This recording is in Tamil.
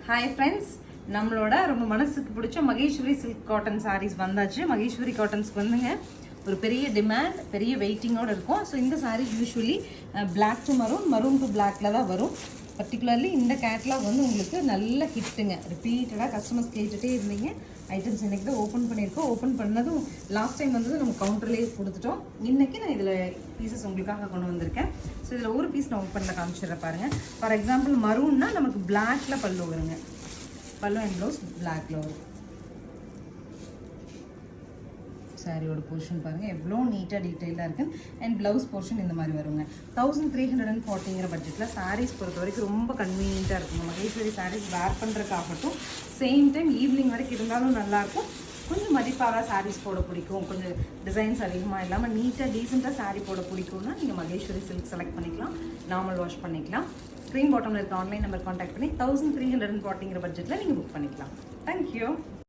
ஹாய் ஃப்ரெண்ட்ஸ், நம்மளோட ரொம்ப மனசுக்கு பிடிச்ச மகேஸ்வரி சில்க் காட்டன் சாரீஸ் வந்தாச்சு. மகேஸ்வரி காட்டன்ஸ்க்கு வந்துங்க ஒரு பெரிய டிமாண்ட், பெரிய வெயிட்டிங்கோடு இருக்கும். ஸோ இந்த sarees usually black to maroon, maroon to பிளாக்ல தான் வரும். பர்டிகுலர்லி இந்த கேட்லாக் வந்து உங்களுக்கு நல்ல ஹிட்டுங்க. ரிப்பீட்டடாக கஸ்டமர்ஸ் கேட்டுகிட்டே இருந்தீங்க. ஐட்டம்ஸ் இன்றைக்கி தான் ஓப்பன் பண்ணியிருக்கோம். ஓப்பன் பண்ணதும் லாஸ்ட் டைம் வந்து நம்ம கவுண்டர்லேயே கொடுத்துட்டோம். இன்றைக்கி நான் இதில் பீசஸ் உங்களுக்காக கொண்டு வந்திருக்கேன். ஸோ இதில் ஒரு பீஸ் நான் ஓப்பனில் காமிச்சிடுறேன் பாருங்கள். ஃபார் எக்ஸாம்பிள் மரூன்னா நமக்கு பிளாக்ல பல்லு வருங்க. பல்லு அண்ட் ப்ளவுஸ் பிளாக்ல வரும். சாரியோட போர்ஷன் பாருங்கள் எவ்வளோ நீட்டாக டீட்டெயிலாக இருக்குது. அண்ட் ப்ளவுஸ் போர்ஷன் இந்த மாதிரி வருங்க. 1340 பட்ஜெட்டில் சாரீஸ் பொறுத்த வரைக்கும் ரொம்ப கன்வீனியண்ட்டாக இருக்குங்க. மகேஸ்வரி சாரீஸ் வேர் பண்ணுறதுக்காகட்டும், சேம் டைம் ஈவினிங் வரைக்கும் இருந்தாலும் நல்லாயிருக்கும். கொஞ்சம் மதிப்பாக சாரீஸ் போட பிடிக்கும், கொஞ்சம் டிசைன்ஸ் அதிகமாக இல்லாமல் நீட்டாக டீசெண்டாக சாரீ போட பிடிக்கும்னா நீங்கள் மகேஸ்வரி சில்க் செலக்ட் பண்ணிக்கலாம். நார்மல் வாஷ் பண்ணிக்கலாம். ஸ்க்ரீன் பாட்டமில் இருக்க ஆன்லைன் நம்பர் கான்டாக்ட் பண்ணி 1340 பட்ஜெட்டில் நீங்கள் புக் பண்ணிக்கலாம். தேங்க்யூ.